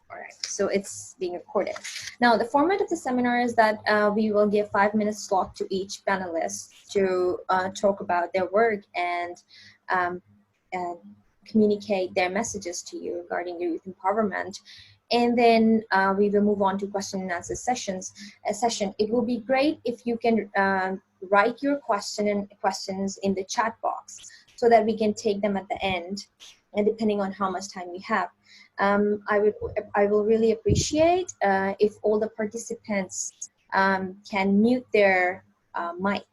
All right, so it's being recorded. Now, the format of the seminar is that we will give 5 minutes slot to each panelist to talk about their work and communicate their messages to you regarding your youth empowerment. And then we will move on to question and answer session. It will be great if you can write your questions in the chat box so that we can take them at the end, and depending on how much time we have. I will really appreciate if all the participants can mute their mic,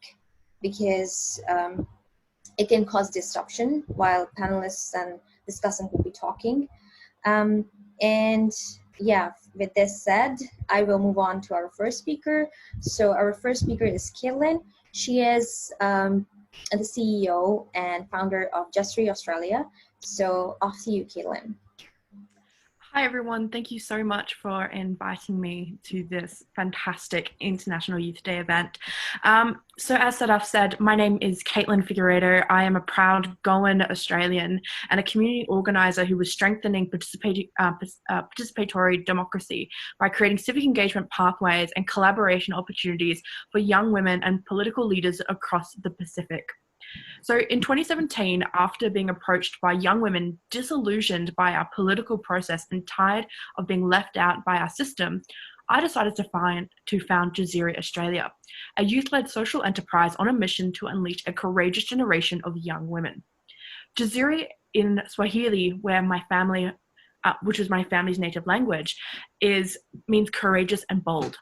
because it can cause disruption while panelists and discussants will be talking. And yeah, with this said, I will move on to our first speaker. So our first speaker is Caitlin. She is the CEO and founder of Justry Australia. So off to you, Caitlin. Hi everyone, thank you so much for inviting me to this fantastic International Youth Day event. So as Sadaf said, my name is Caitlin Figuereto. I am a proud Goan Australian and a community organiser who was strengthening participatory democracy by creating civic engagement pathways and collaboration opportunities for young women and political leaders across the Pacific. So in 2017, after being approached by young women disillusioned by our political process and tired of being left out by our system, I decided to found Justry Australia, a youth-led social enterprise on a mission to unleash a courageous generation of young women. Justry in Swahili, where my family, which is my family's native language, means courageous and bold.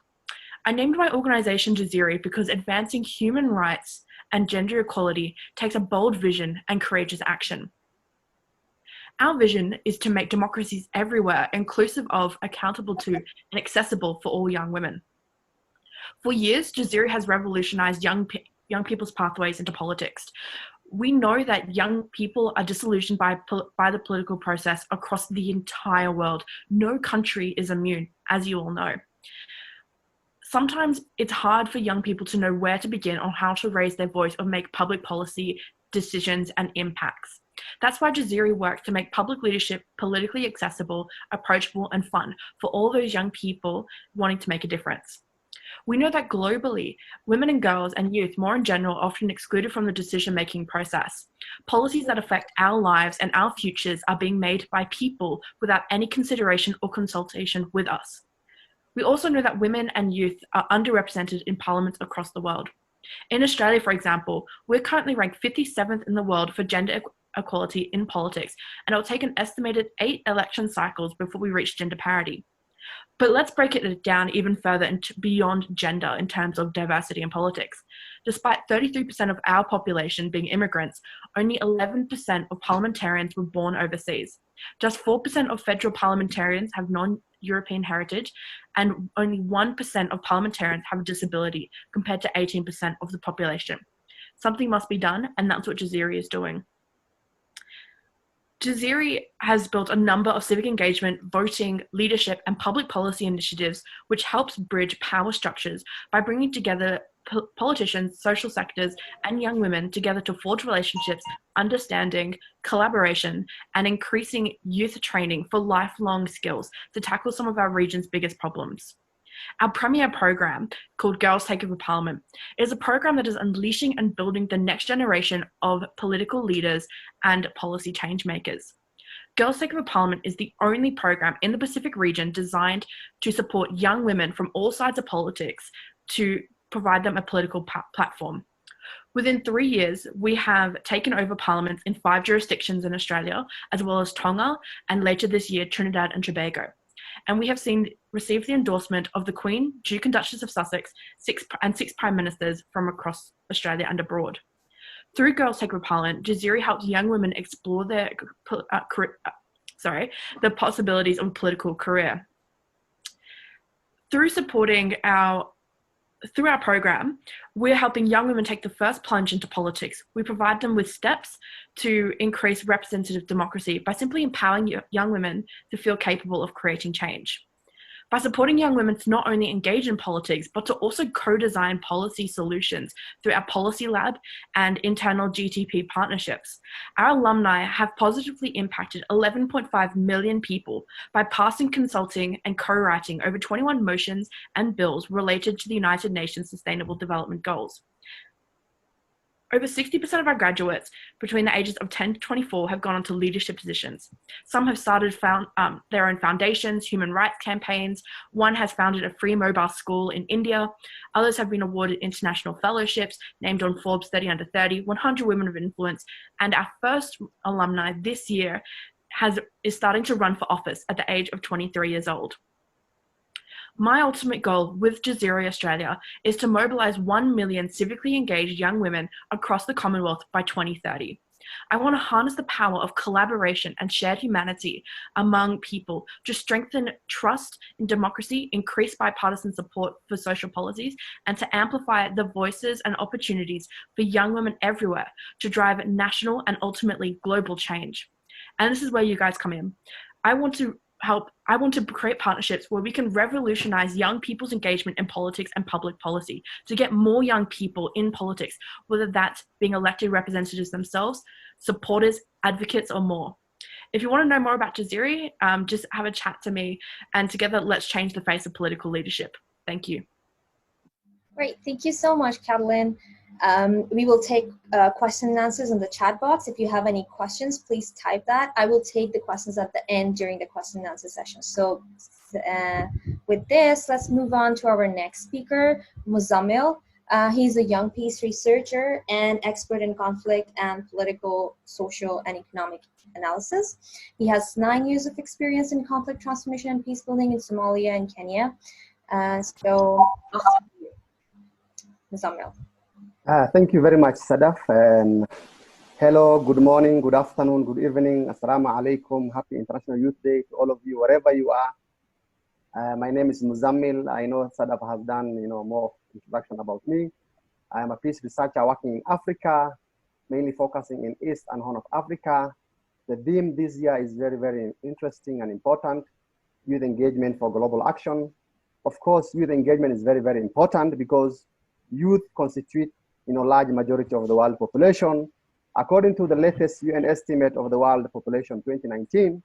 I named my organization Justry because advancing human rights and gender equality takes a bold vision and courageous action. Our vision is to make democracies everywhere inclusive of, accountable to, and accessible for all young women. For years, Justry has revolutionized young people's pathways into politics. We know that young people are disillusioned by the political process across the entire world. No country is immune, as you all know. Sometimes it's hard for young people to know where to begin on how to raise their voice or make public policy decisions and impacts. That's why Justry works to make public leadership politically accessible, approachable, and fun for all those young people wanting to make a difference. We know that globally, women and girls and youth more in general are often excluded from the decision-making process. Policies that affect our lives and our futures are being made by people without any consideration or consultation with us. We also know that women and youth are underrepresented in parliaments across the world. In Australia, for example, we're currently ranked 57th in the world for gender equality in politics, and it will take an estimated 8 election cycles before we reach gender parity. But let's break it down even further into beyond gender in terms of diversity in politics. Despite 33% of our population being immigrants, only 11% of parliamentarians were born overseas. Just 4% of federal parliamentarians have non-European heritage, and only 1% of parliamentarians have a disability, compared to 18% of the population. Something must be done, and that's what Justry is doing. Justry has built a number of civic engagement, voting, leadership, and public policy initiatives which helps bridge power structures by bringing together politicians, social sectors, and young women together to forge relationships, understanding, collaboration, and increasing youth training for lifelong skills to tackle some of our region's biggest problems. Our premier program, called Girls Take Over Parliament, is a program that is unleashing and building the next generation of political leaders and policy change makers. Girls Take Over Parliament is the only program in the Pacific region designed to support young women from all sides of politics to provide them a political platform. Within 3 years, we have taken over parliaments in 5 jurisdictions in Australia, as well as Tonga, and later this year, Trinidad and Tobago. And we have received the endorsement of the Queen, Duke and Duchess of Sussex, 6 Prime Ministers from across Australia and abroad. Through Girls Take Over Parliament, Justry helps young women explore the possibilities of a political career. Through our program, we're helping young women take the first plunge into politics. We provide them with steps to increase representative democracy by simply empowering young women to feel capable of creating change. by supporting young women to not only engage in politics, but to also co-design policy solutions through our policy lab and internal GTP partnerships. Our alumni have positively impacted 11.5 million people by passing, consulting, and co-writing over 21 motions and bills related to the United Nations Sustainable Development Goals. Over 60% of our graduates between the ages of 10 to 24 have gone on to leadership positions. Some have started their own foundations, human rights campaigns. One has founded a free mobile school in India. Others have been awarded international fellowships, named on Forbes 30 Under 30, 100 Women of Influence. And our first alumni this year is starting to run for office at the age of 23 years old. My ultimate goal with Jazeera Australia is to mobilise 1 million civically engaged young women across the Commonwealth by 2030. I want to harness the power of collaboration and shared humanity among people to strengthen trust in democracy, increase bipartisan support for social policies, and to amplify the voices and opportunities for young women everywhere to drive national and ultimately global change. And this is where you guys come in. I want to create partnerships where we can revolutionize young people's engagement in politics and public policy to get more young people in politics, whether that's being elected representatives themselves, supporters, advocates, or more. If you want to know more about Jazeera, just have a chat to me, and together let's change the face of political leadership. Thank you. Great, thank you so much, Catalin. We will take questions and answers in the chat box. If you have any questions, please type that. I will take the questions at the end during the question and answer session. So with this, let's move on to our next speaker, Muzammil. He's a young peace researcher and expert in conflict and political, social, and economic analysis. He has 9 years of experience in conflict transformation and peace building in Somalia and Kenya. So, Muzammil. Thank you very much, Sadaf. Hello, good morning, good afternoon, good evening. Assalamu alaikum. Happy International Youth Day to all of you, wherever you are. My name is Muzammil. I know Sadaf has done, more introduction about me. I am a peace researcher working in Africa, mainly focusing in East and Horn of Africa. The theme this year is very, very interesting and important: youth engagement for global action. Of course, youth engagement is very, very important because youth constitute large majority of the world population. According to the latest UN estimate of the world population 2019,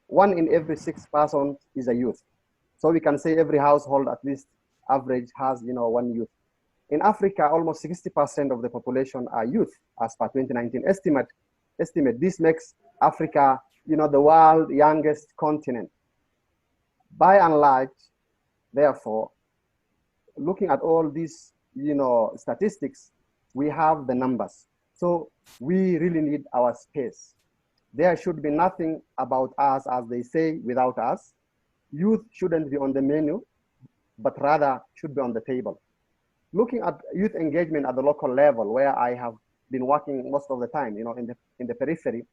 1 in every 6 persons is a youth. So we can say every household at least average has 1 youth. In Africa, almost 60% of the population are youth, as per 2019 estimate. This makes Africa, the world's youngest continent. By and large, therefore, looking at all these statistics, we have the numbers. So we really need our space. There should be nothing about us, as they say, without us. Youth shouldn't be on the menu, but rather should be on the table. Looking at youth engagement at the local level, where I have been working most of the time, in the periphery,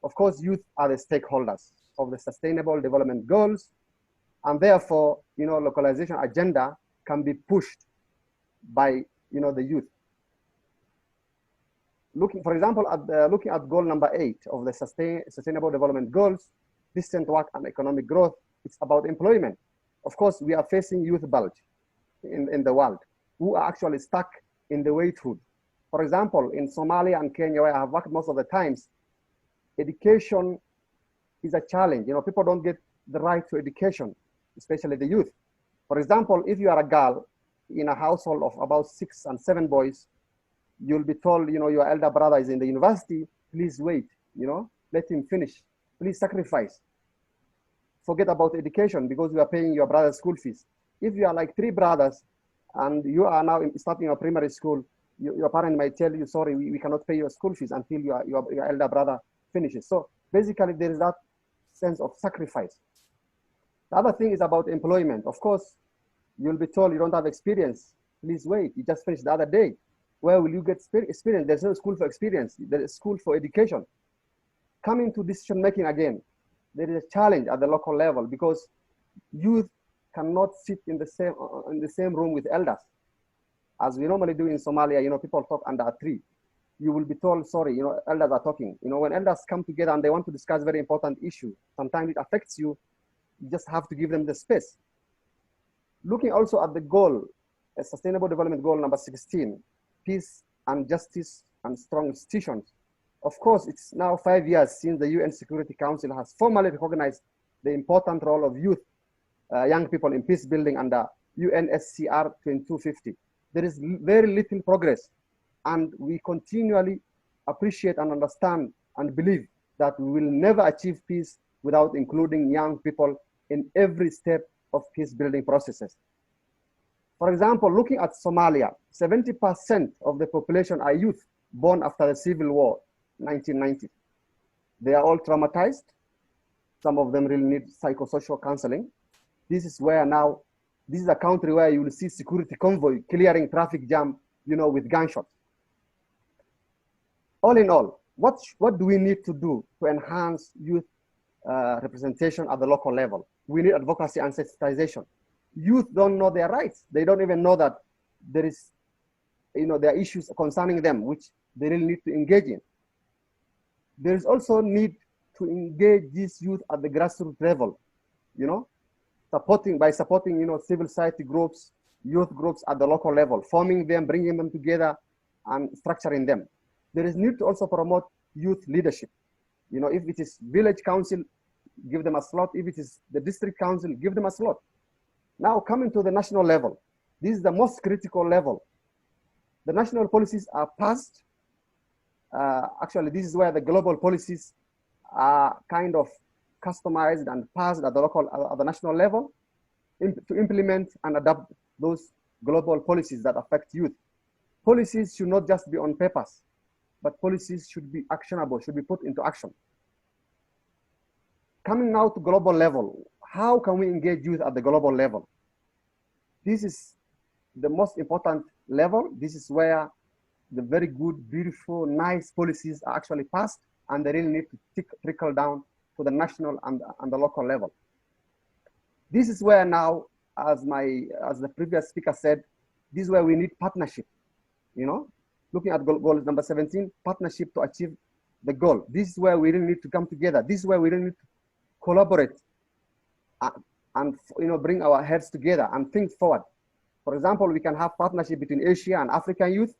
of course, youth are the stakeholders of the Sustainable Development Goals, and therefore, localization agenda can be pushed by, the youth. For example, looking at goal number 8 of the Sustainable Development Goals, decent work and economic growth, it's about employment. Of course, we are facing youth bulge in the world who are actually stuck in the waithood. For example, in Somalia and Kenya, where I have worked most of the times, education is a challenge. People don't get the right to education, especially the youth. For example, if you are a girl in a household of about 6 and 7 boys, you'll be told, your elder brother is in the university, please wait, let him finish, please sacrifice. Forget about education because you are paying your brother's school fees. If you are like 3 brothers and you are now starting your primary school, your parent might tell you, sorry, we cannot pay your school fees until your elder brother finishes. So basically there is that sense of sacrifice. The other thing is about employment. Of course, you'll be told you don't have experience, please wait, you just finished the other day. Where will you get experience? There's no school for experience. There is school for education. Coming to decision making again, there is a challenge at the local level because youth cannot sit in the same room with elders, as we normally do in Somalia. People talk under a tree. You will be told, sorry, elders are talking. When elders come together and they want to discuss very important issue, sometimes it affects you. You just have to give them the space. Looking also at the goal, a Sustainable Development Goal number 16, peace and justice and strong institutions. Of course, it's now 5 years since the UN Security Council has formally recognized the important role of youth, young people in peace building under UNSCR 2250. There is very little progress, and we continually appreciate and understand and believe that we will never achieve peace without including young people in every step of peace building processes. For example, looking at Somalia, 70% of the population are youth born after the civil war, 1990. They are all traumatized. Some of them really need psychosocial counseling. This is where now, this is a country where you will see security convoy clearing traffic jam, with gunshots. All in all, what do we need to do to enhance youth representation at the local level? We need advocacy and sensitization. Youth don't know their rights. They don't even know that there is, there are issues concerning them, which they really need to engage in. There is also need to engage these youth at the grassroots level, by supporting, civil society groups, youth groups at the local level, forming them, bringing them together and structuring them. There is need to also promote youth leadership. If it is village council, give them a slot. If it is the district council, give them a slot. Now coming to the national level, this is the most critical level. The national policies are passed. Actually, this is where the global policies are kind of customized and passed at the national level to implement and adopt those global policies that affect youth. Policies should not just be on papers, but policies should be actionable, should be put into action. Coming now to global level, how can we engage youth at the global level? This is the most important level. This is where the very good, beautiful, nice policies are actually passed, and they really need to trickle down to the national and the local level. This is where now, as the previous speaker said, this is where we need partnership. Looking at goal number 17, partnership to achieve the goal. This is where we really need to come together. This is where we really need to collaborate and bring our heads together and think forward. For example, we can have partnership between Asia and African youth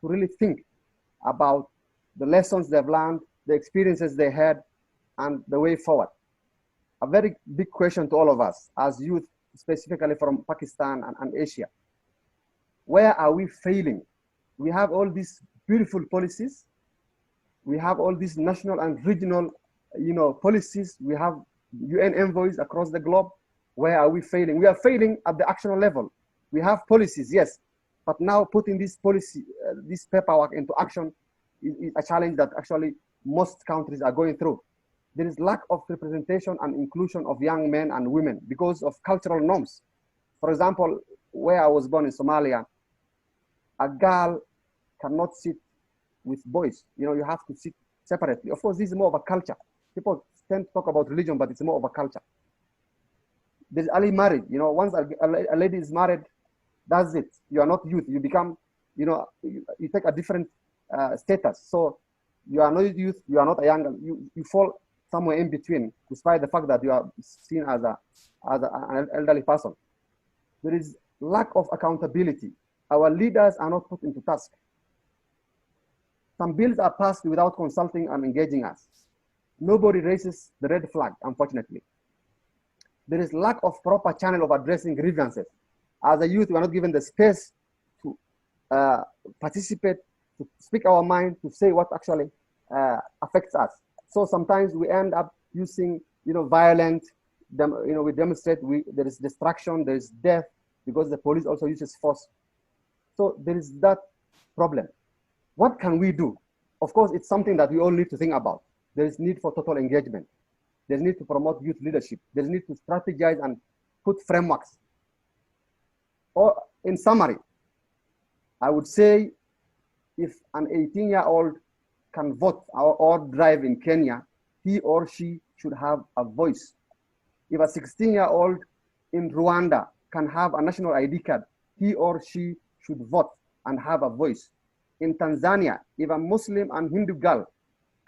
to really think about the lessons they've learned, the experiences they had, and the way forward. A very big question to all of us as youth, specifically from Pakistan and Asia. Where are we failing? We have all these beautiful policies. We have all these national and regional, policies. We have UN envoys across the globe. Where are we failing? We are failing at the actional level. We have policies, yes, but now putting this policy, this paperwork into action is a challenge that actually most countries are going through. There is lack of representation and inclusion of young men and women because of cultural norms. For example, where I was born in Somalia, a girl cannot sit with boys. You have to sit separately. Of course, this is more of a culture. People tend to talk about religion, but it's more of a culture. There's early marriage. Once a lady is married, that's it. You are not youth. You become, you take a different status. So you are not youth. You are not a young. You fall somewhere in between, despite the fact that you are seen as an elderly person. There is lack of accountability. Our leaders are not put into task. Some bills are passed without consulting and engaging us. Nobody raises the red flag, unfortunately. There is lack of proper channel of addressing grievances. As a youth, we are not given the space to participate, to speak our mind, to say what actually affects us. So sometimes we end up using, violent, we demonstrate, there is destruction, there is death, because the police also uses force. So there is that problem. What can we do? Of course, it's something that we all need to think about. There is need for total engagement. There's need to promote youth leadership. There's need to strategize and put frameworks. Or in summary, I would say if an 18-year-old can vote or drive in Kenya, he or she should have a voice. If a 16-year-old in Rwanda can have a national ID card, he or she should vote and have a voice. In Tanzania, if a Muslim and Hindu girl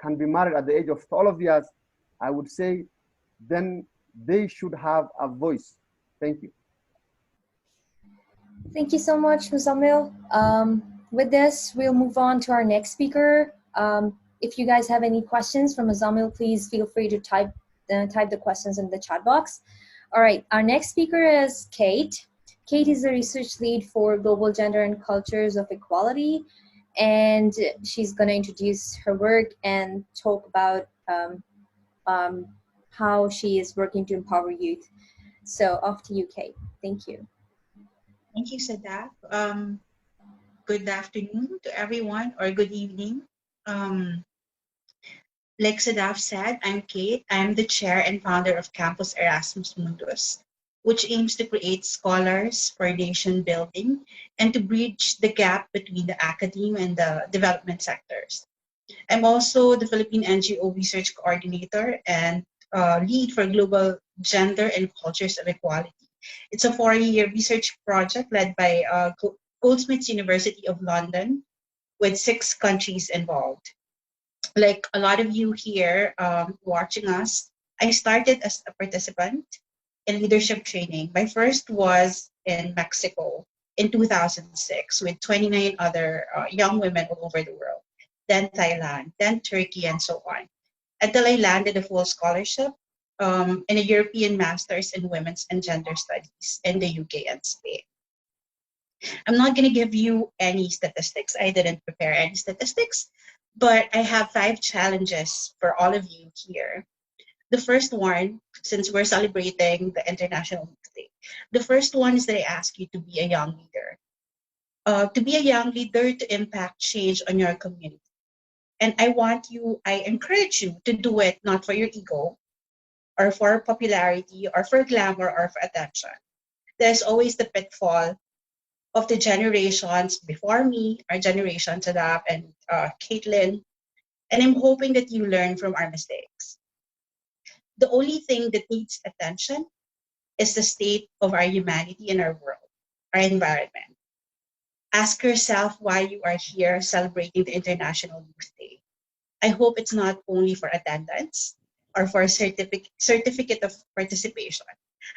can be married at the age of 12 years, I would say then they should have a voice. Thank you. Thank you so much, Muzammil. With this, we'll move on to our next speaker. If you guys have any questions from Muzammil, please feel free to type the questions in the chat box. All right, our next speaker is Kate. Kate is the research lead for Global Gender and Cultures of Equality, and she's going to introduce her work and talk about how she is working to empower youth. So off to you, Kate. Thank you. Thank you, Sadaf. Good afternoon to everyone, or good evening. Like Sadaf said, I'm Kate. I'm the chair and founder of Campus Erasmus Mundus, which aims to create scholars for nation building and to bridge the gap between the academe and the development sectors. I'm also the Philippine NGO research coordinator and lead for Global Gender and Cultures of Equality. It's a 4-year research project led by Goldsmiths University of London with 6 countries involved. Like a lot of you here watching us, I started as a participant in leadership training. My first was in Mexico in 2006 with 29 other young women all over the world, then Thailand, then Turkey, and so on, until I landed a full scholarship in a European Masters in Women's and Gender Studies in the UK and Spain. I'm not going to give you any statistics. I didn't prepare any statistics, but I have 5 challenges for all of you here. The first one, since we're celebrating the International Youth Day, the first one is that I ask you to be a young leader. To be a young leader to impact change on your community. And I encourage you to do it not for your ego or for popularity or for glamour or for attention. There's always the pitfall of the generations before me, our generation, Sadaf and Caitlin, and I'm hoping that you learn from our mistakes. The only thing that needs attention is the state of our humanity and our world, our environment. Ask yourself why you are here celebrating the International Youth Day. I hope it's not only for attendance or for a certificate of participation.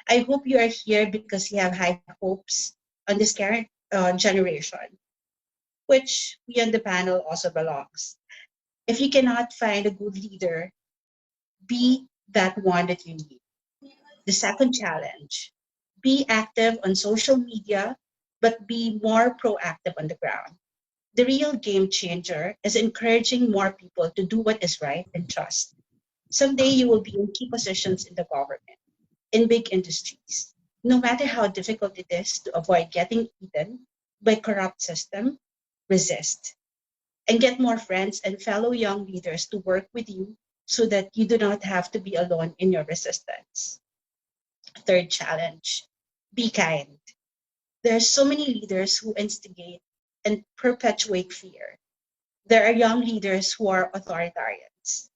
I hope you are here because you have high hopes on this current generation, which we on the panel also belongs. If you cannot find a good leader, be that one that you need. The second challenge, be active on social media, but be more proactive on the ground. The real game changer is encouraging more people to do what is right and trust. Someday you will be in key positions in the government, in big industries. No matter how difficult it is to avoid getting eaten by corrupt system, resist and get more friends and fellow young leaders to work with you so that you do not have to be alone in your resistance. Third challenge, be kind. There are so many leaders who instigate and perpetuate fear. There are young leaders who are authoritarians.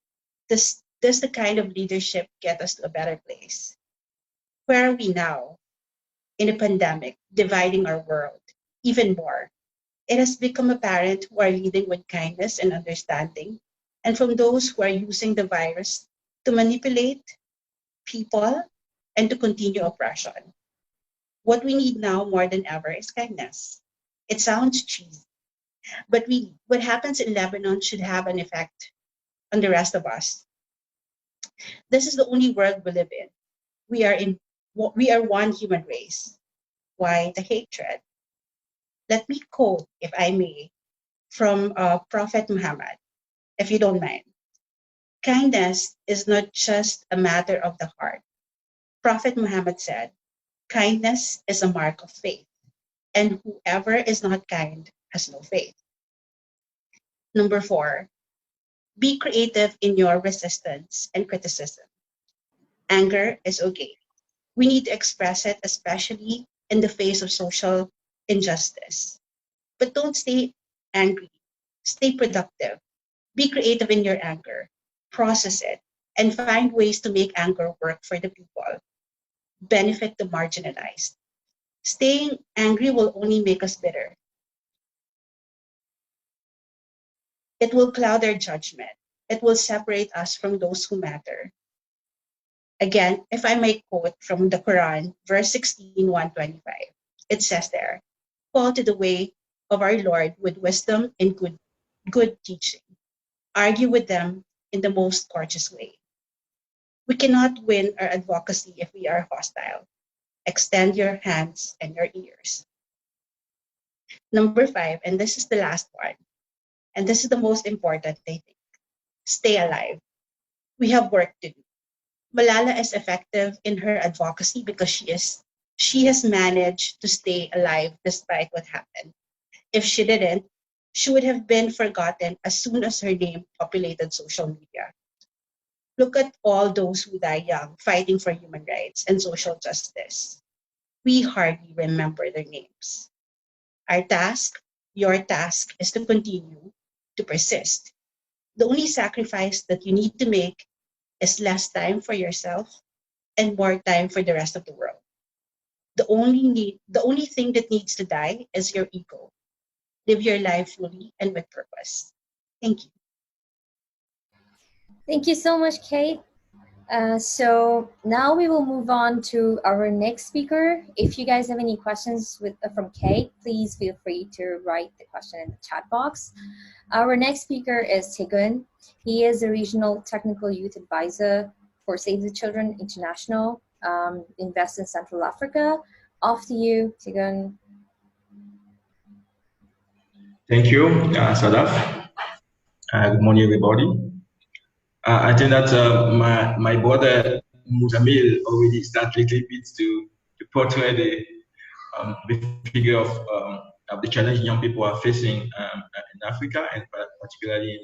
Does the kind of leadership get us to a better place? Where are we now in a pandemic, dividing our world even more? It has become apparent who are leading with kindness and understanding, and from those who are using the virus to manipulate people and to continue oppression. What we need now more than ever is kindness. It sounds cheesy, but really, what happens in Lebanon should have an effect on the rest of us. This is the only world we live in. We are one human race. Why the hatred? Let me quote, if I may, from Prophet Muhammad, if you don't mind. Kindness is not just a matter of the heart. Prophet Muhammad said, kindness is a mark of faith, and whoever is not kind has no faith. Number 4, be creative in your resistance and criticism. Anger is okay. We need to express it, especially in the face of social injustice. But don't stay angry. Stay productive. Be creative in your anger. Process it and find ways to make anger work for the people, benefit the marginalized. Staying angry will only make us bitter. It will cloud our judgment. It will separate us from those who matter. Again, if I may quote from the Quran, verse 16, 125, it says there, call to the way of our Lord with wisdom and good teaching. Argue with them in the most courteous way. We cannot win our advocacy if we are hostile. Extend your hands and your ears. Number 5, and this is the last one, and this is the most important, I think. Stay alive. We have work to do. Malala is effective in her advocacy because she has managed to stay alive despite what happened. If she didn't, she would have been forgotten as soon as her name populated social media. Look at all those who die young fighting for human rights and social justice. We hardly remember their names. Our task, your task, is to continue to persist. The only sacrifice that you need to make is less time for yourself and more time for the rest of the world. The only thing that needs to die is your ego. Live your life fully and with purpose. Thank you. Thank you so much, Kate. So now we will move on to our next speaker. If you guys have any questions from Kate, please feel free to write the question in the chat box. Our next speaker is Tegun. He is a regional technical youth advisor for Save the Children International, invest in Central Africa. Off to you, Tegun. Thank you, Sadaf. Good morning, everybody. I think that my brother Muzamil already started a little bit to portray the figure of the challenge young people are facing in Africa, and particularly in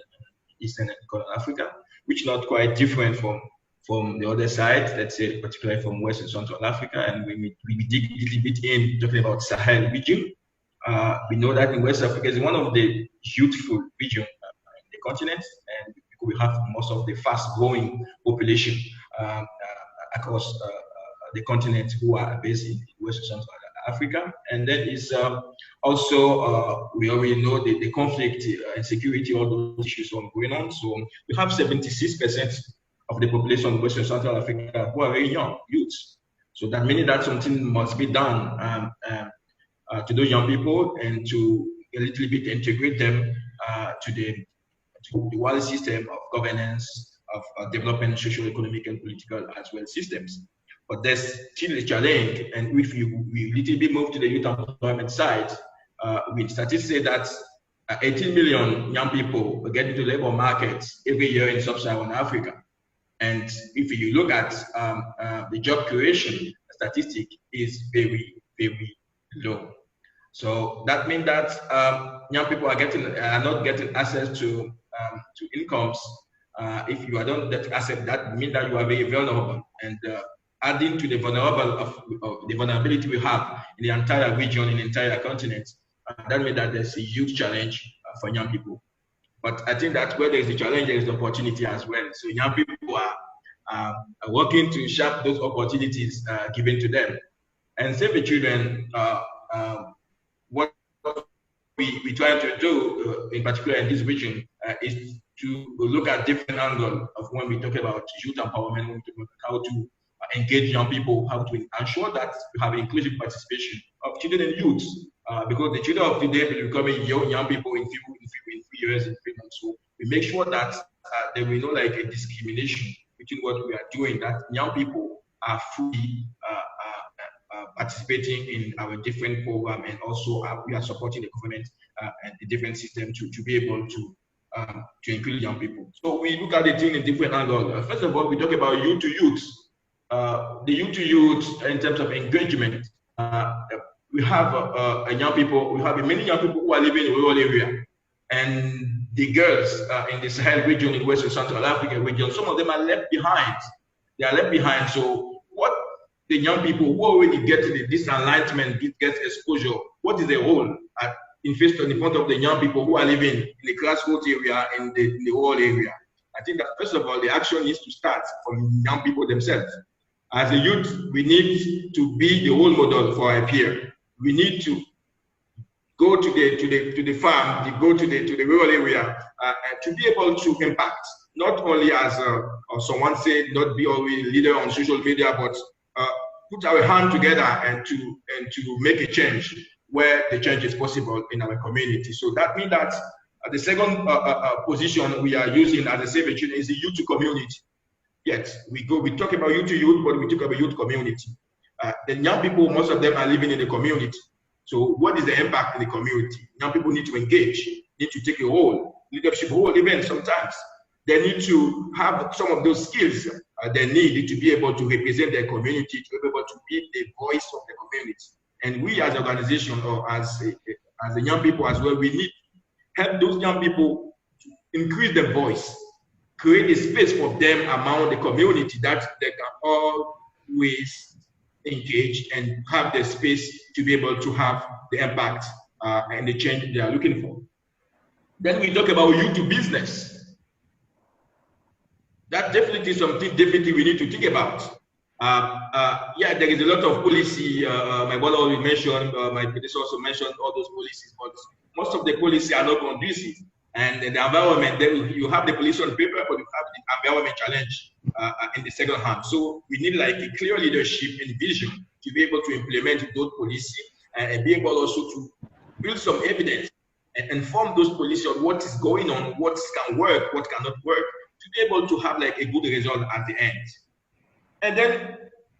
Eastern and Southern Africa, which is not quite different from the other side, let's say particularly from West and Central Africa. And we dig a little bit in talking about Sahel region. We know that in West Africa is one of the youthful regions in the continent, and we have most of the fast-growing population across the continent who are based in West and Central Africa. And then is also, we already know the conflict and security, all those issues are going on. So we have 76% of the population of West and Central Africa who are very young, youths. So that means that something must be done to those young people and to a little bit integrate them to the wider system of governance, of development, social, economic, and political as well systems. But there's still a challenge, and if we little bit move to the youth employment side, we statistics say that 18 million young people get into the labor markets every year in sub-Saharan Africa. And if you look at the job creation statistic is very, very low. So that means that young people are not getting access to incomes. If you don't get access, that means that you are very vulnerable. And adding to the vulnerability we have in the entire region, in the entire continent, that means that there's a huge challenge for young people. But I think that where there's a challenge, there's the opportunity as well. So young people are working to shape those opportunities given to them. And Save the Children, what we try to do, in particular in this region, is to look at different angles of when we talk about youth empowerment, when we talk about how to engage young people, how to ensure that we have inclusive participation of children and youth, because the children of today will be becoming young people in 3 years, in 3 months. So we make sure that there will be no like a discrimination between what we are doing, that young people are fully participating in our different program, and also we are supporting the government and the different system to be able to include young people. So we look at the thing in different angles. First of all, we talk about youth to youth. The youth to youth in terms of engagement. We have young people. We have many young people who are living in rural area, and the girls in the Sahel region, in West and Central Africa region, some of them are left behind. They are left behind. So what the young people who already get this enlightenment, get exposure, what is the role in front of the young people who are living in the grassroots area, in the rural area? I think that first of all, the action needs to start from young people themselves. As a youth, we need to be the role model for our peer. We need to go to the farm, to go to the rural area, to be able to impact, not only as someone said, not be always leader on social media, but put our hand together and to make a change. where the change is possible in our community. So that means that the second position we are using as a safe children is the youth to community. Yes, we talk about youth to youth, but we talk about youth community. The young people, most of them are living in the community. So what is the impact in the community? Young people need to engage, need to take a role, leadership role even sometimes. They need to have some of those skills they need to be able to represent their community, to be able to be the voice of the community. And we as an organization or as the young people as well, we need to help those young people to increase their voice, create a space for them among the community that they can always engage and have the space to be able to have the impact and the change they are looking for. Then we talk about youth to business. That definitely is something definitely we need to think about. Yeah, there is a lot of policy. My brother already mentioned, my predecessor also mentioned all those policies, but most of the policies are not conducive. And the environment, then you have the policy on paper, but you have the environment challenge in the second hand. So we need like a clear leadership and vision to be able to implement those policies and be able also to build some evidence and inform those policies on what is going on, what can work, what cannot work, to be able to have like a good result at the end. And then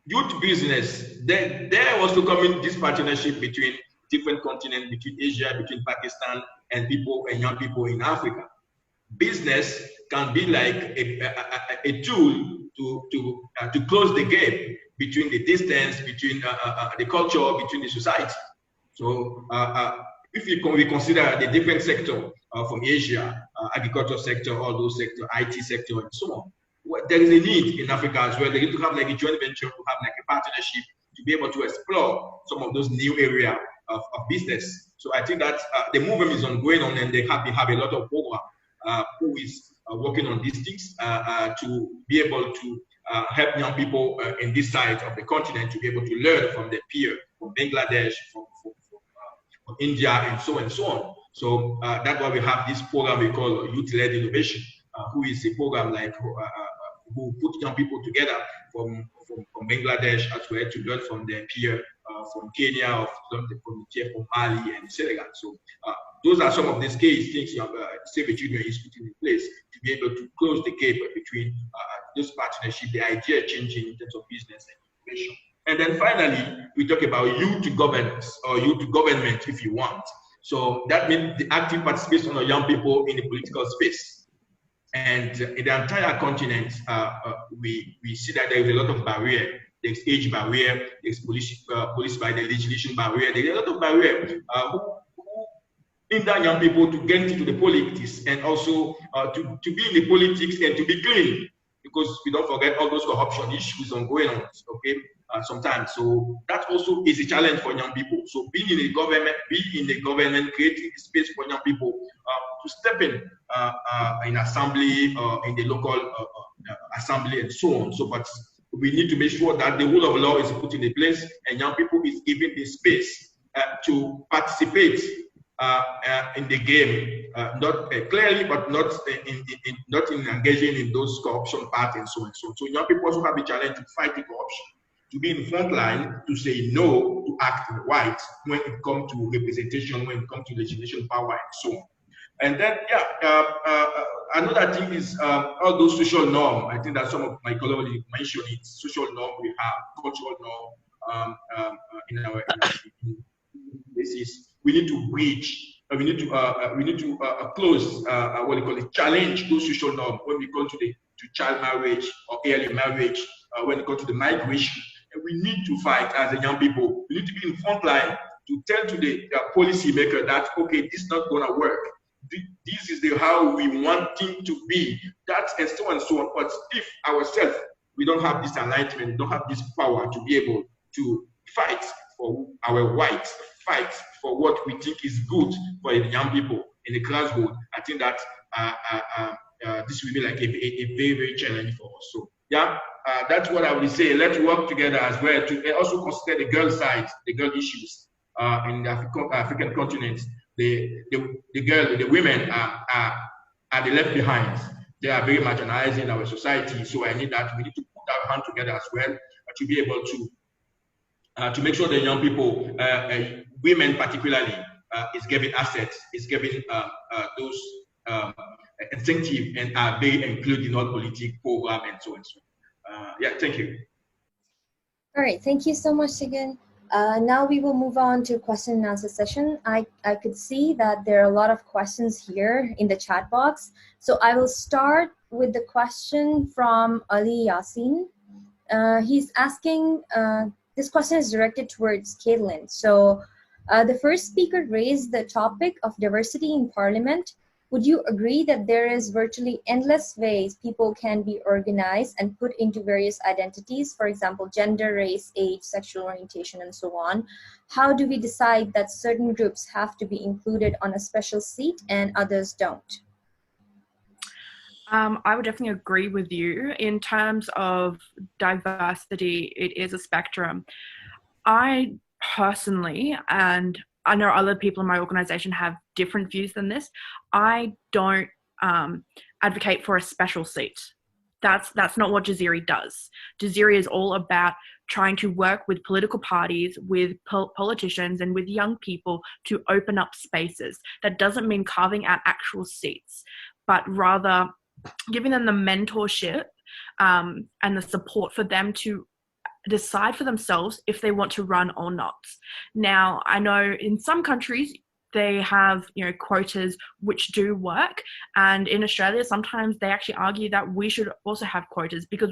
youth business, there also coming this partnership between different continents, between Asia, between Pakistan, and people and young people in Africa. Business can be like a tool to close the gap between the distance, between the culture, between the society. So if we consider the different sector from Asia, agriculture sector, all those sectors, IT sector, and so on, there is a need in Africa as well. They need to have like a joint venture, to have like a partnership to be able to explore some of those new areas of business. So I think that the movement is ongoing on, and they have a lot of program who is working on these things to be able to help young people in this side of the continent to be able to learn from their peer, from Bangladesh, from India, and so on. So that's why we have this program we call Youth-Led Innovation, who is a program like who put young people together from Bangladesh as well to learn from their peer from Kenya, or from Mali and Senegal. So those are some of the things Save the Children is putting in place to be able to close the gap between this partnership, the idea changing in terms of business and innovation. And then finally, we talk about youth to governance, or youth to government if you want. So that means the active participation of young people in the political space. And in the entire continent, we see that there is a lot of barrier. There's age barrier, there's police by the legislation barrier. There's a lot of barrier who hinder young people to get into the politics, and also to be in the politics and to be clean, because we don't forget all those corruption issues ongoing on, okay, sometimes. So that also is a challenge for young people. So being in the government, creating a space for young people to step in assembly, in the local assembly, and so on. So, but we need to make sure that the rule of law is put in place, and young people is given the space to participate in the game, not clearly, but not in engaging in those corruption parts and so on. So young people also have a challenge to fight the corruption, to be in front line, to say no, to act right when it comes to representation, when it comes to legislation power, and so on. And then, another thing is all those social norms. I think that some of my colleagues mentioned it. Social norm we have, cultural norm in our places. We need to bridge. We need to close what they call it, challenge those social norms when we come to child marriage or early marriage. When it comes to the migration, and we need to fight as a young people. We need to be in front line to tell to the policy maker that, okay, this is not going to work. This is how we want things to be. That and so on and so on. But if ourselves, we don't have this enlightenment, we don't have this power to be able to fight for our rights, fight for what we think is good for the young people in the grassroots, I think that this will be like a very, very challenging for us. So yeah, that's what I would say. Let's work together as well to also consider the girl side, the girl issues in the African continent. The women are the left behind. They are very marginalized in our society. So I need that. We need to put our hand together as well to be able to make sure that young people women particularly is giving assets, is giving those incentive and are very included in all political program and so on. Yeah, thank you. All right, thank you so much again. Now we will move on to question and answer session. I could see that there are a lot of questions here in the chat box. So I will start with the question from Ali Yasin. He's asking, this question is directed towards Caitlin. So the first speaker raised the topic of diversity in parliament. Would you agree that there is virtually endless ways people can be organized and put into various identities, for example, gender, race, age, sexual orientation, and so on? How do we decide that certain groups have to be included on a special seat and others don't? I would definitely agree with you. In terms of diversity, it is a spectrum. I personally, and I know other people in my organization have different views than this, I don't advocate for a special seat. That's not what Jazeera does. Jazeera is all about trying to work with political parties, with politicians, and with young people to open up spaces. That doesn't mean carving out actual seats, but rather giving them the mentorship and the support for them to decide for themselves if they want to run or not. Now, I know in some countries they have, quotas which do work, and in Australia sometimes they actually argue that we should also have quotas because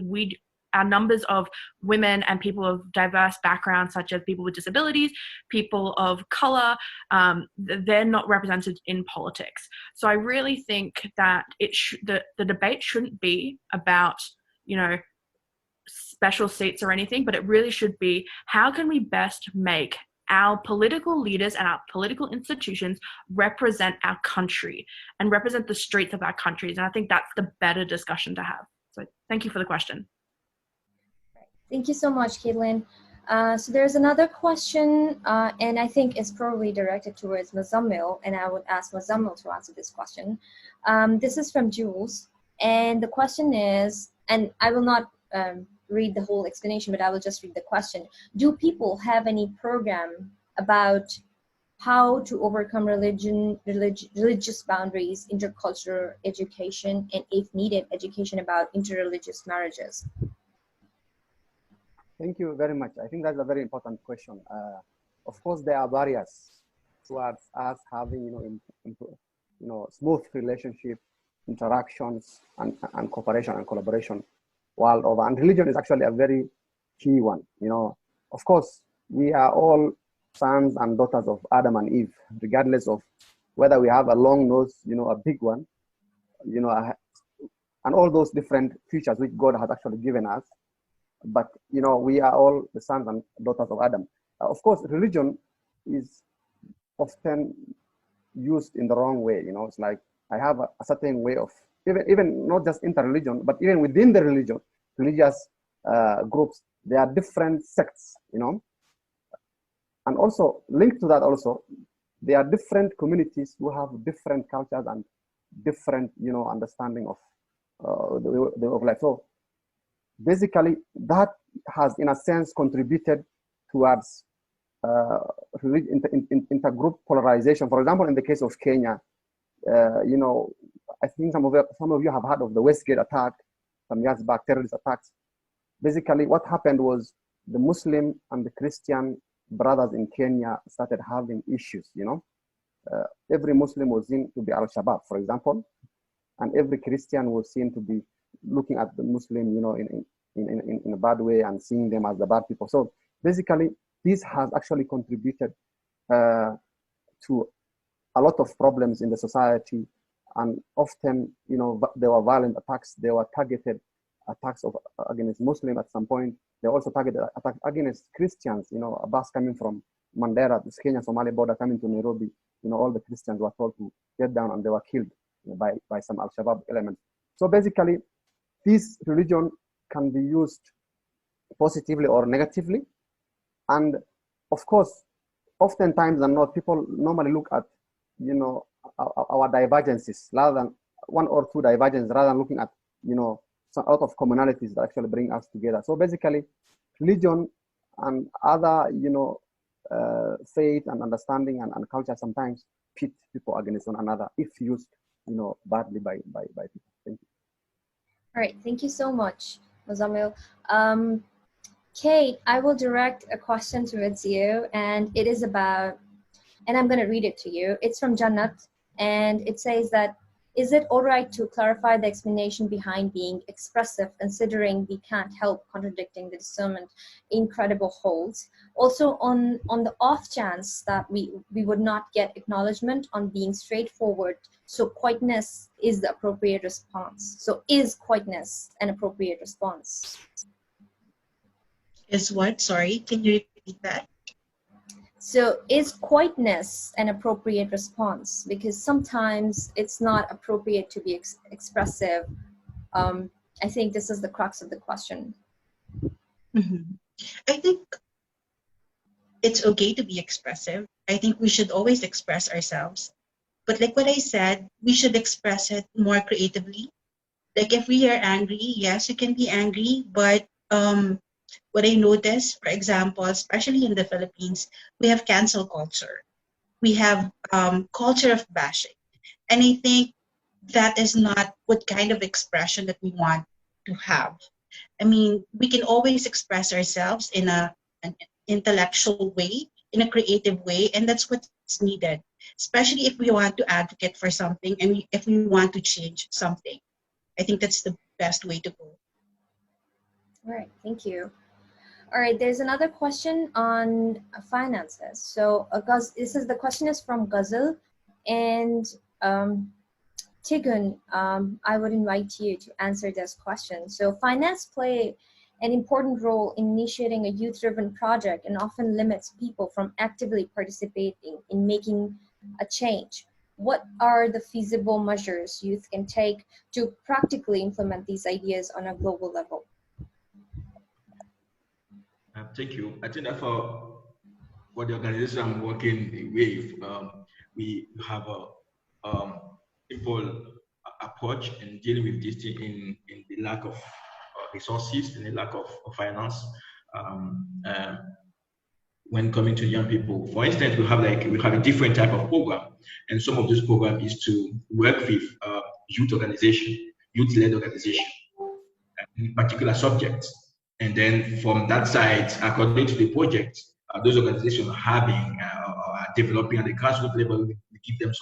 our numbers of women and people of diverse backgrounds, such as people with disabilities, people of color, they're not represented in politics. So I really think that the debate shouldn't be about, special seats or anything, but it really should be, how can we best make our political leaders and our political institutions represent our country and represent the streets of our countries? And I think that's the better discussion to have. So thank you for the question. Thank you so much, Caitlin. So there's another question, and I think it's probably directed towards Muzammil, and I would ask Muzammil to answer this question. This is from Jules, and the question is, and I will not read the whole explanation, but I will just read the question. Do people have any program about how to overcome religious boundaries, intercultural education, and if needed, education about interreligious marriages? Thank you very much. I think that's a very important question. Of course, there are barriers towards us having, smooth relationship, interactions, and cooperation and collaboration world over. And religion is actually a very key one. Of course, we are all sons and daughters of Adam and Eve, regardless of whether we have a long nose, a big one, and all those different features which God has actually given us. But, we are all the sons and daughters of Adam. Of course, religion is often used in the wrong way. It's like I have a certain way of, even not just inter-religion, but even within the religious groups, there are different sects, And also, linked to that also, there are different communities who have different cultures and different, understanding of the way of life. So basically, that has, in a sense, contributed towards intergroup polarization. For example, in the case of Kenya, I think some of you have heard of the Westgate attack, some years back, terrorist attacks. Basically, what happened was the Muslim and the Christian brothers in Kenya started having issues. Every Muslim was seen to be Al-Shabaab, for example, and every Christian was seen to be looking at the Muslim, in a bad way and seeing them as the bad people. So basically, this has actually contributed to a lot of problems in the society, and often, there were violent attacks. There were targeted attacks against Muslims at some point. They also targeted attacks against Christians. A bus coming from Mandera, this Kenya-Somali border, coming to Nairobi. All the Christians were told to get down, and they were killed by some Al-Shabaab elements. So basically, this religion can be used positively or negatively. And of course, oftentimes and not, people normally look at, our divergences rather than one or two divergences, rather than looking at, some out of commonalities that actually bring us together. So basically, religion and other, faith and understanding and culture sometimes pit people against one another if used, badly by people. Thank you. All right, thank you so much, Muzamil. Kate, I will direct a question towards you, and it is about, and I'm going to read it to you. It's from Jannat, and it says that, is it all right to clarify the explanation behind being expressive, considering we can't help contradicting the discernment incredible holds? Also, on the off chance that we would not get acknowledgement on being straightforward, so quietness is the appropriate response. So is quietness an appropriate response? Is what? Sorry, can you repeat that? So is quietness an appropriate response? Because sometimes it's not appropriate to be expressive. I think this is the crux of the question. Mm-hmm. I think it's okay to be expressive. I think we should always express ourselves. But like what I said, we should express it more creatively. Like if we are angry, yes, you can be angry, but what I noticed, for example, especially in the Philippines, we have cancel culture. We have culture of bashing. And I think that is not what kind of expression that we want to have. I mean, we can always express ourselves in an intellectual way, in a creative way, and that's what's needed, especially if we want to advocate for something and if we want to change something. I think that's the best way to go. All right, thank you. All right, there's another question on finances. So the question is from Ghazal, and Tigun, I would invite you to answer this question. So finance play an important role in initiating a youth-driven project and often limits people from actively participating in making a change. What are the feasible measures youth can take to practically implement these ideas on a global level? Thank you. I think that for the organization I'm working with, we have a simple approach in dealing with this thing in the lack of resources, in the lack of finance. When coming to young people, for instance, we have a different type of program, and some of this program is to work with youth organization, youth-led organization, in particular subjects. And then from that side, according to the project, those organizations are having are developing at the grassroots level, we give them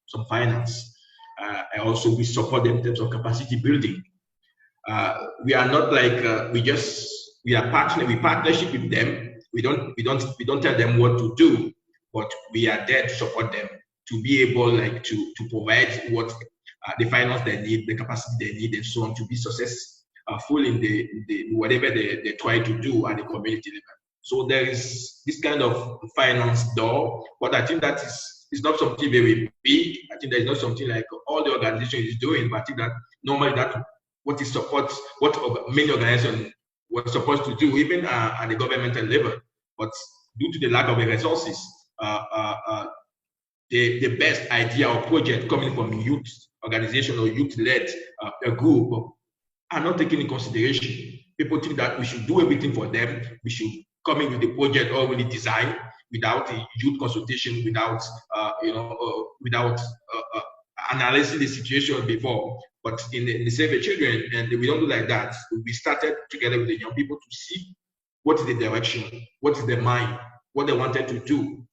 some finance. And also we support them in terms of capacity building. We are not like we partnership with them. We don't tell them what to do, but we are there to support them to be able to provide what the finance they need, the capacity they need, and so on to be successful in the whatever they try to do at the community level. So there is this kind of finance door, but I think that is not something very big. I think there is not something like all the organization is doing, but I think that normally that what is supports what many organizations were supposed to do, even at the governmental level, but due to the lack of the resources, the best idea or project coming from youth organization or youth-led a group are not taken in consideration. People think that we should do everything for them. We should come in with the project already designed without the youth consultation, without analyzing the situation before. But in the Save the Children, and we don't do like that. We started together with the young people to see what is the direction, what is their mind, what they wanted to do.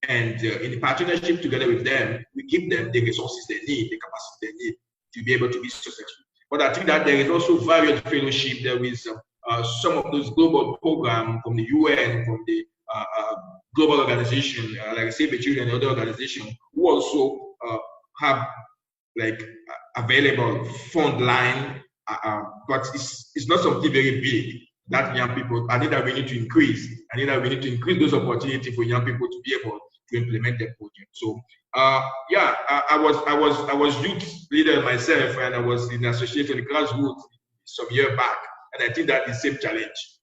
And in the partnership together with them, we give them the resources they need, the capacity they need to be able to be successful. But I think that there is also various fellowship. There is some of those global programs from the UN, from the global organization, like Save the Children and other organizations, who also have available fund line, but it's not something very big that young people. I think that we need to increase. I think that we need to increase those opportunities for young people to be able to implement their project. So I was youth leader myself, and I was in association with grassroots some year back, and I think that is the same challenge.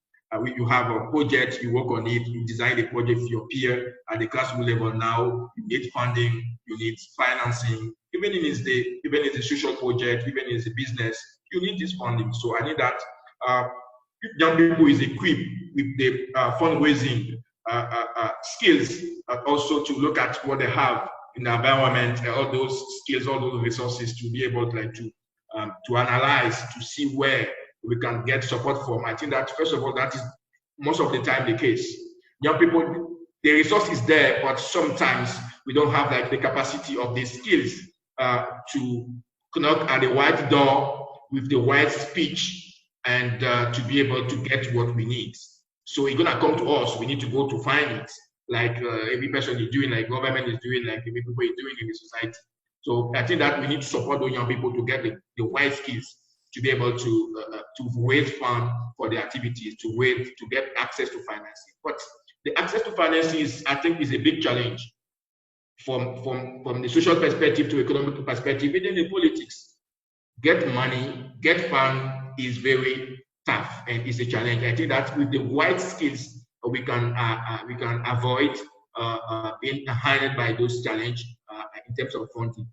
You have a project, you work on it, you design the project for your peer at the grassroots level. Now you need funding, you need financing, even if it's the social project, even if it's a business, you need this funding. So I need that young people is equipped with the fundraising skills, also to look at what they have in the environment, all those skills, all those resources, to be able to analyze, to see where we can get support from. I think that, first of all, that is most of the time the case. Young people, the resource is there, but sometimes we don't have like the capacity of the skills to knock at the right door with the right speech and to be able to get what we need. So it's gonna come to us. We need to go to find it, like every person is doing, like government is doing, like every people is doing in the society. So I think that we need to support those young people to get the right skills to be able to raise funds for the activities, to get access to financing. But the access to financing is, I think, is a big challenge from the social perspective to economic perspective, even the politics. Get money, get fund is very tough and is a challenge. I think that with the right skills, we can avoid being handled by those challenges in terms of funding.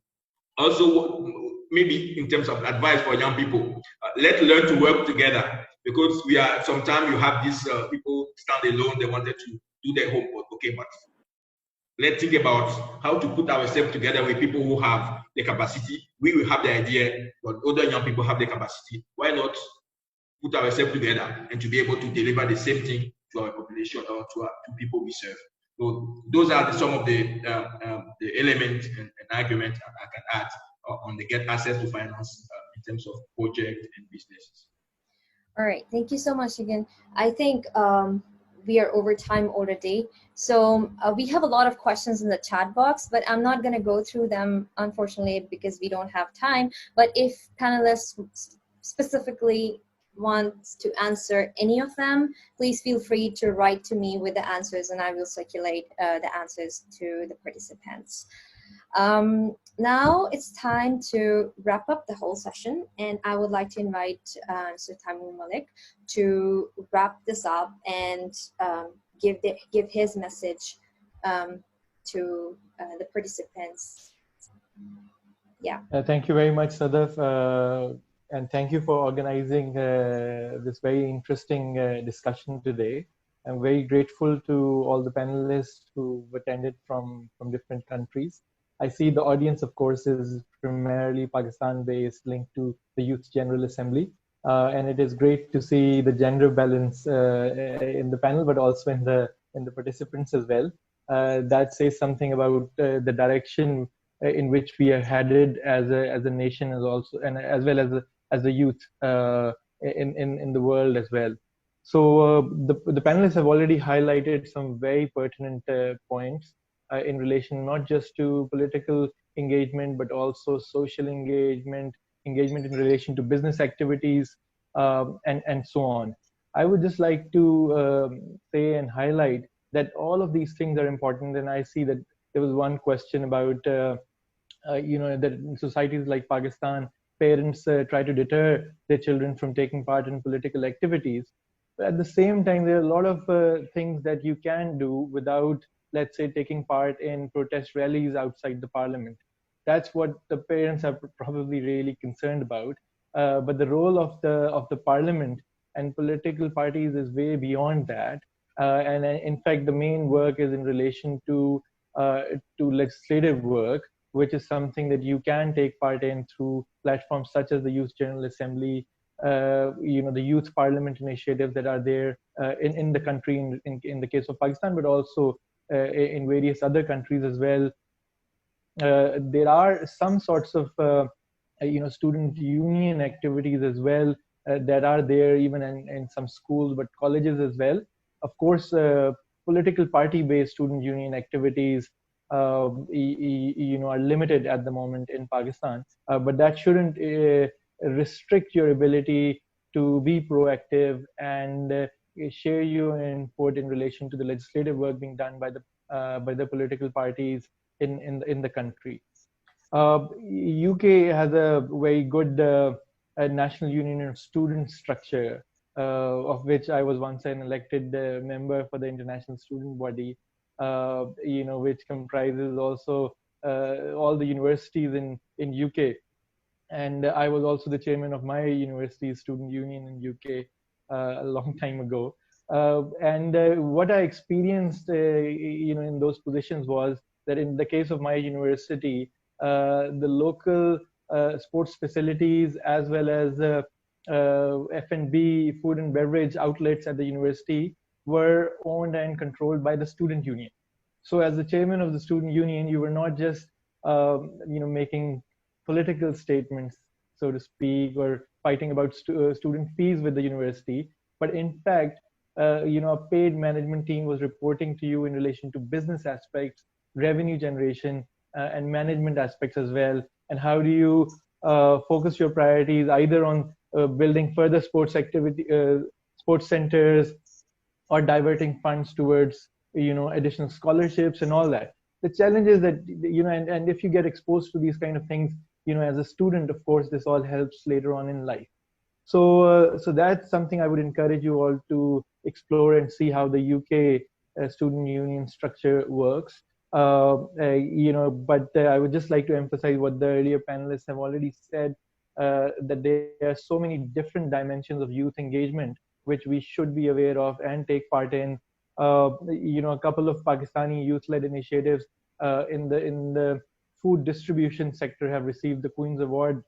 Also, maybe in terms of advice for young people, let's learn to work together, because sometimes you have these people stand alone, they wanted to do their homework, okay, but let's think about how to put ourselves together with people who have the capacity. We will have the idea, but other young people have the capacity. Why not put ourselves together and to be able to deliver the same thing to our population or to people we serve? So those are some of the elements and arguments I can add on the get access to finance in terms of project and businesses. All right, thank you so much again. I think we are over time already. So we have a lot of questions in the chat box, but I'm not going to go through them, unfortunately, because we don't have time. But if panelists specifically want to answer any of them, please feel free to write to me with the answers, and I will circulate the answers to the participants. Now it's time to wrap up the whole session, and I would like to invite Mr. Taimur Malik to wrap this up and give his message to the participants. Yeah. Thank you very much, Sadaf, and thank you for organizing this very interesting discussion today. I'm very grateful to all the panelists who attended from different countries. I see the audience, of course, is primarily Pakistan-based, linked to the Youth General Assembly. And it is great to see the gender balance in the panel, but also in the participants as well. That says something about the direction in which we are headed as a nation, as well as the youth in the world as well. So the panelists have already highlighted some very pertinent points in relation not just to political engagement, but also social engagement in relation to business activities, and so on. I would just like to say and highlight that all of these things are important. And I see that there was one question about, that in societies like Pakistan, parents try to deter their children from taking part in political activities. But at the same time, there are a lot of things that you can do without, let's say, taking part in protest rallies outside the parliament. That's what the parents are probably really concerned about. But the role of the parliament and political parties is way beyond that. And in fact, the main work is in relation to legislative work, which is something that you can take part in through platforms such as the Youth General Assembly, the youth parliament initiatives that are there in the country, in the case of Pakistan, but also in various other countries as well. There are some sorts of student union activities as well that are there even in some schools, but colleges as well. Of course, political party-based student union activities are limited at the moment in Pakistan, but that shouldn't restrict your ability to be proactive and share your input in relation to the legislative work being done by the political parties in the country. UK has a very good National Union of Students structure, of which I was once an elected member for the international student body, which comprises also all the universities in UK. And I was also the chairman of my university's student union in UK a long time ago. What I experienced, in those positions was that in the case of my university, the local sports facilities as well as F&B, food and beverage outlets at the university were owned and controlled by the student union. So as the chairman of the student union, you were not just making political statements, so to speak, or fighting about student fees with the university, but in fact, a paid management team was reporting to you in relation to business aspects, revenue generation, and management aspects as well. And how do you focus your priorities either on building further sports activity, sports centers, or diverting funds towards additional scholarships and all that. The challenge is that and if you get exposed to these kind of things as a student, of course this all helps later on in life. So that's something I would encourage you all to explore and see how the UK student union structure works. But I would just like to emphasize what the earlier panelists have already said, that there are so many different dimensions of youth engagement which we should be aware of and take part in. A couple of Pakistani youth-led initiatives in the food distribution sector have received the Queen's Award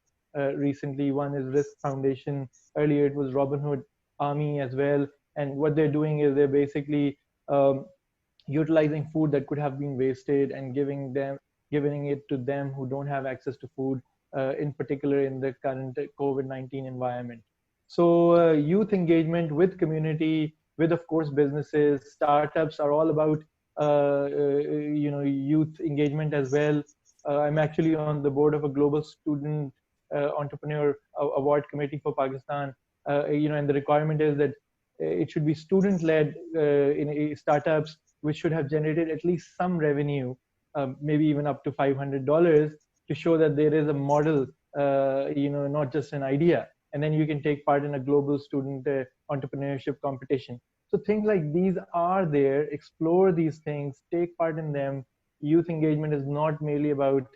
recently. One is Risk Foundation. Earlier it was Robin Hood Army as well. And what they're doing is they're basically utilizing food that could have been wasted and giving it to them who don't have access to food, in particular in the current COVID-19 environment. So youth engagement with community, with of course businesses, startups are all about youth engagement as well. I'm actually on the board of a global student entrepreneur award committee for Pakistan. And the requirement is that it should be student-led in startups, which should have generated at least some revenue, maybe even up to $500, to show that there is a model, not just an idea. And then you can take part in a global student entrepreneurship competition. So things like these are there. Explore these things, take part in them. Youth engagement is not merely about,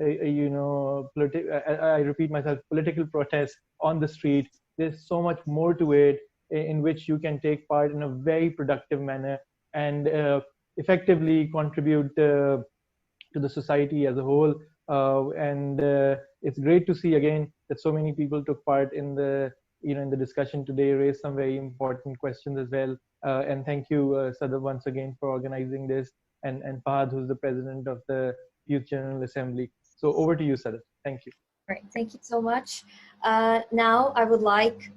I repeat myself, political protest on the street. There's so much more to it in which you can take part in a very productive manner and effectively contribute to the society as a whole. And it's great to see again that so many people took part in the discussion today, raised some very important questions as well. And thank you, Sadaf, once again for organizing this, and Fahad, who's the president of the Youth General Assembly. So over to you, Sadaf. Thank you. Great, thank you so much. Now I would like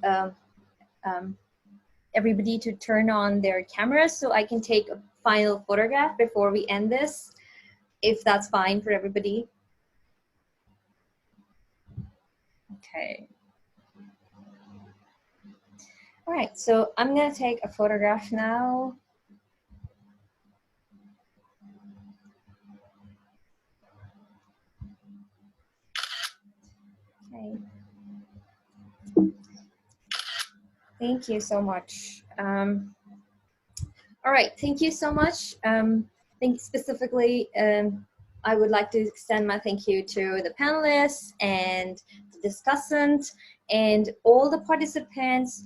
everybody to turn on their cameras so I can take a final photograph before we end this, if that's fine for everybody. Okay. All right, so I'm gonna take a photograph now. Okay. Thank you so much. All right, thank you so much. Think specifically, I would like to extend my thank you to the panelists and the discussant and all the participants.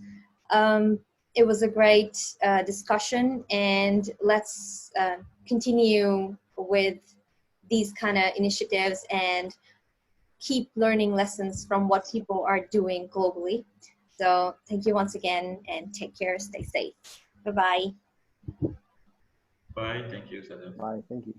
It was a great discussion, and let's continue with these kind of initiatives and keep learning lessons from what people are doing globally. So thank you once again, and take care, stay safe. Bye-bye. Bye, thank you, Sadaf. Bye, thank you.